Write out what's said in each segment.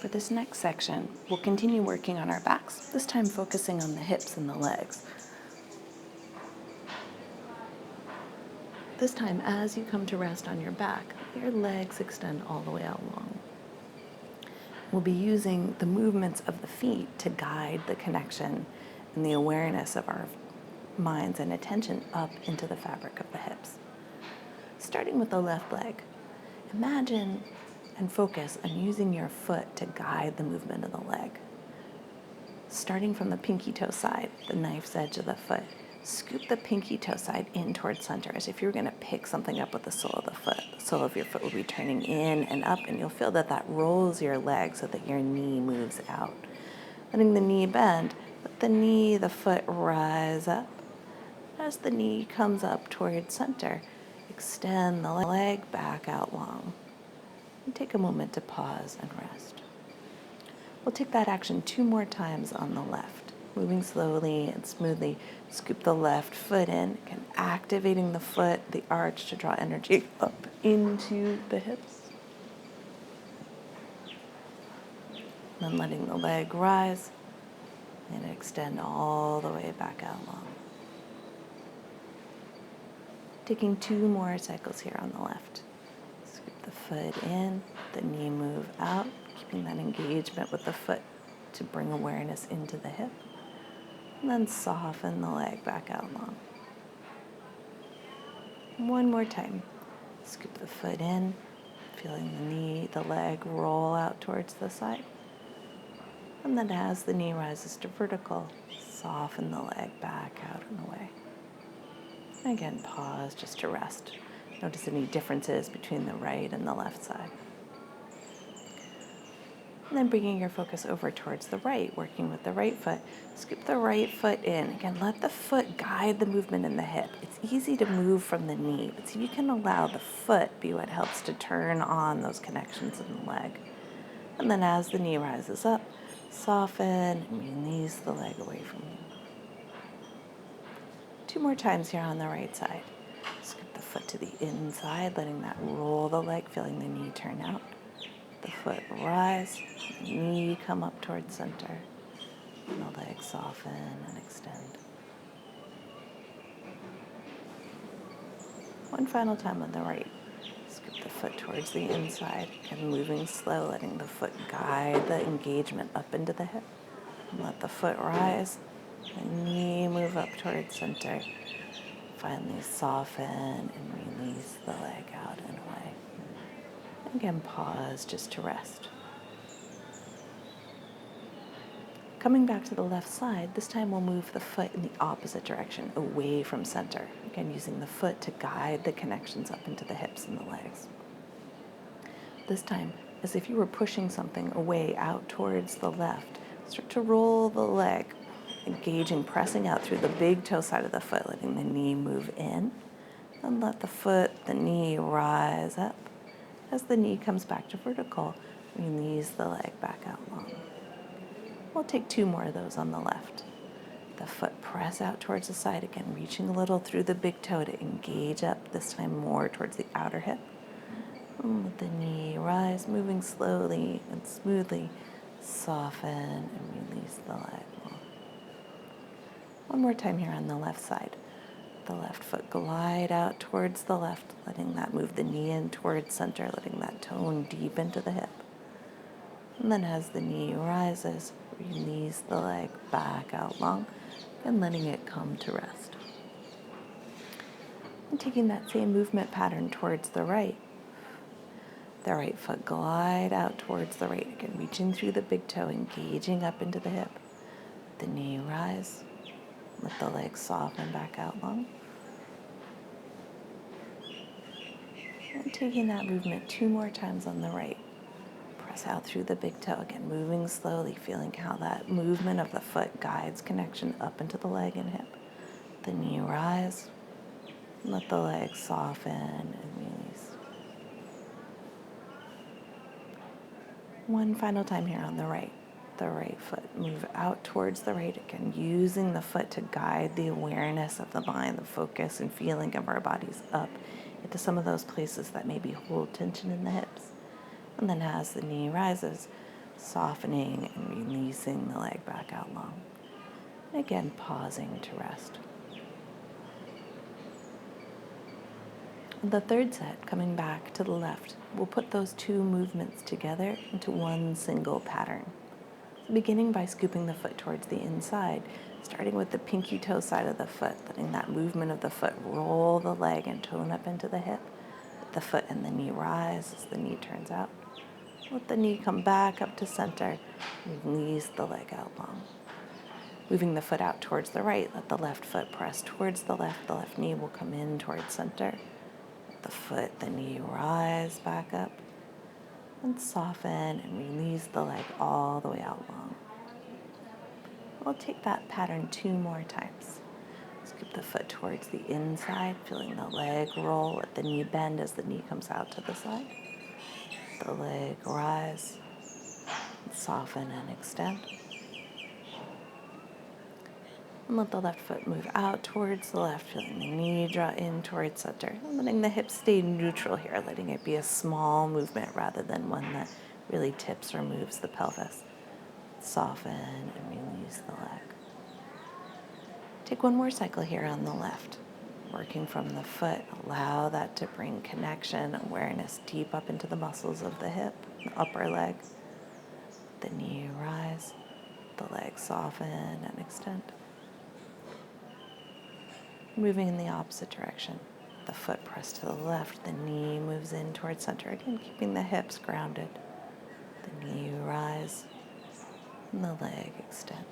For this next section, we'll continue working on our backs, this time focusing on the hips and the legs. This time, as you come to rest on your back, your legs extend all the way out long. We'll be using the movements of the feet to guide the connection and the awareness of our minds and attention up into the fabric of the hips. Starting with the left leg, imagine and focus on using your foot to guide the movement of the leg. Starting from the pinky toe side, the knife's edge of the foot, scoop the pinky toe side in towards center as if you were going to pick something up with the sole of the foot. The sole of your foot will be turning in and up, and you'll feel that that rolls your leg so that your knee moves out. Letting the knee bend, let the foot rise up. As the knee comes up towards center, extend the leg back out long. And take a moment to pause and rest. We'll take that action 2 more times on the left. Moving slowly and smoothly, scoop the left foot in, again, activating the foot, the arch to draw energy up into the hips. Then letting the leg rise and extend all the way back out long. Taking 2 more cycles here on the left. Scoop the foot in, the knee move out, keeping that engagement with the foot to bring awareness into the hip. And then soften the leg back out long. 1 more time. Scoop the foot in, feeling the leg roll out towards the side. And then as the knee rises to vertical, soften the leg back out and away. And again, pause just to rest. Notice any differences between the right and the left side. And then bringing your focus over towards the right, working with the right foot. Scoop the right foot in. Again, let the foot guide the movement in the hip. It's easy to move from the knee, but see if you can allow the foot be what helps to turn on those connections in the leg. And then as the knee rises up, soften and release the leg away from you. 2 more times here on the right side. Scoop the foot to the inside, letting that roll the leg, feeling the knee turn out. The foot rise, the knee come up towards center, and the leg soften and extend. 1 final time on the right. Scoop the foot towards the inside, and moving slow, letting the foot guide the engagement up into the hip. And let the foot rise, the knee move up towards center. Finally soften and release the leg out and away. Again, pause just to rest. Coming back to the left side, this time we'll move the foot in the opposite direction, away from center. Again, using the foot to guide the connections up into the hips and the legs. This time, as if you were pushing something away out towards the left, start to roll the leg, engaging, pressing out through the big toe side of the foot, letting the knee move in. And let the knee rise up. As the knee comes back to vertical, release the leg back out long. We'll take 2 more of those on the left. The foot press out towards the side again, reaching a little through the big toe to engage up, this time more towards the outer hip. And let the knee rise, moving slowly and smoothly, soften and release the leg long. 1 more time here on the left side. The left foot glide out towards the left, letting that move the knee in towards center, letting that tone deep into the hip. And then as the knee rises, release the leg back out long and letting it come to rest. And taking that same movement pattern towards the right. The right foot glide out towards the right, again reaching through the big toe, engaging up into the hip. The knee rise. Let the leg soften back out long. And taking that movement 2 more times on the right. Press out through the big toe, again moving slowly, feeling how that movement of the foot guides connection up into the leg and hip. The knee rise. Let the leg soften and release. 1 final time here on the right. The right foot move out towards the right again, using the foot to guide the awareness of the mind, the focus and feeling of our bodies up into some of those places that maybe hold tension in the hips. And then as the knee rises, softening and releasing the leg back out long. And again, pausing to rest. The third set, coming back to the left, we'll put those two movements together into one single pattern. So beginning by scooping the foot towards the inside, starting with the pinky toe side of the foot, letting that movement of the foot roll the leg and tone up into the hip. Let the foot and the knee rise as the knee turns out. Let the knee come back up to center. Release the leg out long. Moving the foot out towards the right, let the left foot press towards the left knee will come in towards center. Let the foot, the knee rise back up, and soften and release the leg all the way out long. We'll take that pattern 2 more times. Scoop the foot towards the inside, feeling the leg roll, let the knee bend as the knee comes out to the side. The leg rise, and soften and extend. And let the left foot move out towards the left, feeling the knee draw in towards center. And letting the hips stay neutral here, letting it be a small movement rather than one that really tips or moves the pelvis. Soften and release the leg. Take one more cycle here on the left. Working from the foot, allow that to bring connection, awareness deep up into the muscles of the hip, the upper leg. The knee rise, the leg soften and extend. Moving in the opposite direction. The foot pressed to the left, the knee moves in towards center, again keeping the hips grounded. The knee rise, and the leg extend.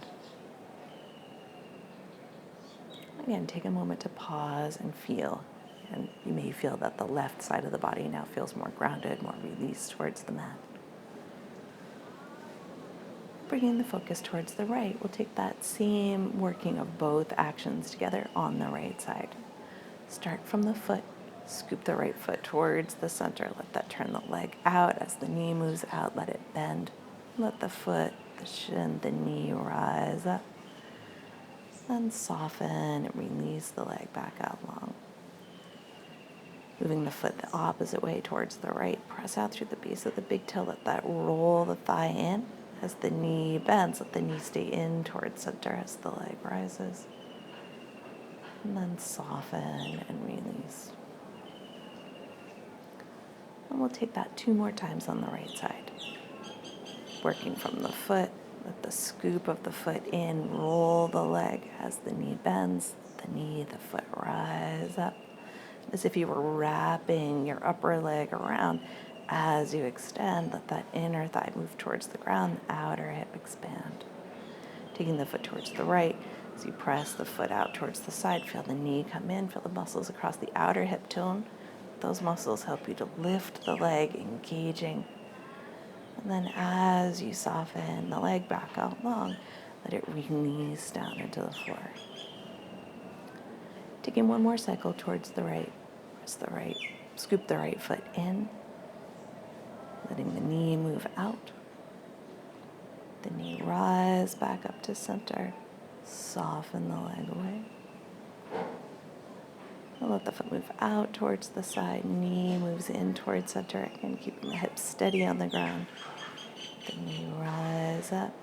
Again, take a moment to pause and feel. And you may feel that the left side of the body now feels more grounded, more released towards the mat. Bringing the focus towards the right, we'll take that same working of both actions together on the right side. Start from the foot, scoop the right foot towards the center. Let that turn the leg out as the knee moves out, let it bend. Let the foot, the shin, the knee rise up. Then soften and release the leg back out long. Moving the foot the opposite way towards the right, press out through the base of the big toe, let that roll the thigh in. As the knee bends, let the knee stay in towards center as the leg rises. And then soften and release. And we'll take that 2 more times on the right side. Working from the foot, let the scoop of the foot in, roll the leg as the knee bends, the knee, the foot rise up. As if you were wrapping your upper leg around. As you extend, let that inner thigh move towards the ground, the outer hip expand. Taking the foot towards the right, as you press the foot out towards the side, feel the knee come in, feel the muscles across the outer hip tone. Those muscles help you to lift the leg, engaging. And then as you soften the leg back out long, let it release down into the floor. Taking one more cycle towards the right, press the right, scoop the right foot in. Letting the knee move out. The knee rise back up to center. Soften the leg away. And let the foot move out towards the side. Knee moves in towards center. Again, keeping the hips steady on the ground. The knee rise up.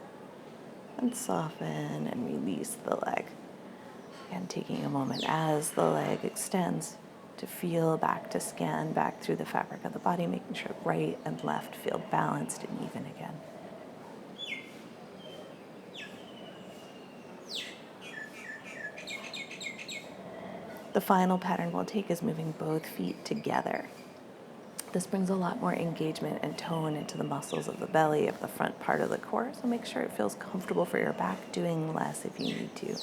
And soften and release the leg. Again, taking a moment as the leg extends to feel back, to scan back through the fabric of the body, making sure right and left feel balanced and even again. The final pattern we'll take is moving both feet together. This brings a lot more engagement and tone into the muscles of the belly, of the front part of the core, so make sure it feels comfortable for your back, doing less if you need to.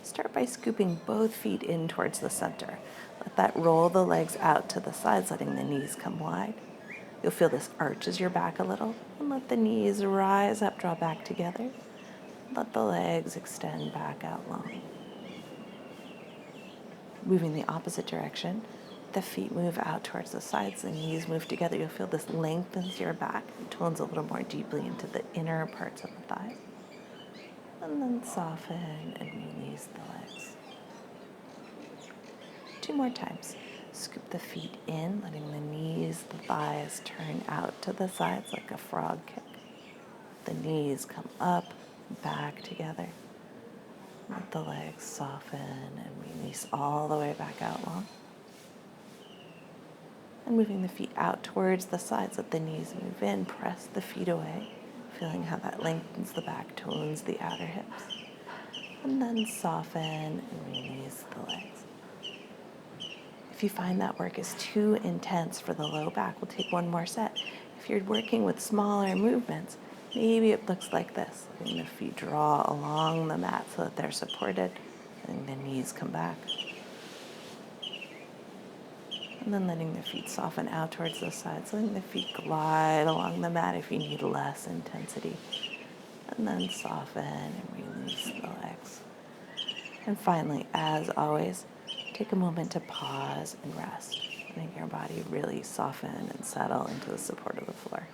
Start by scooping both feet in towards the center. Let that roll the legs out to the sides, letting the knees come wide. You'll feel this arches your back a little, and let the knees rise up, draw back together. Let the legs extend back out long. Moving the opposite direction, the feet move out towards the sides, the knees move together. You'll feel this lengthens your back and tones a little more deeply into the inner parts of the thighs. And then soften and release the legs. 2 more times. Scoop the feet in, letting the knees, the thighs turn out to the sides like a frog kick. Let the knees come up, back together. Let the legs soften and release all the way back out long. And moving the feet out towards the sides, let the knees move in, press the feet away, feeling how that lengthens the back, tones the outer hips. And then soften and release the legs. If you find that work is too intense for the low back, we'll take one more set. If you're working with smaller movements, maybe it looks like this. Letting the feet draw along the mat so that they're supported, letting the knees come back. And then letting the feet soften out towards the sides, letting the feet glide along the mat if you need less intensity. And then soften and release the legs. And finally, as always, take a moment to pause and rest, letting your body really soften and settle into the support of the floor.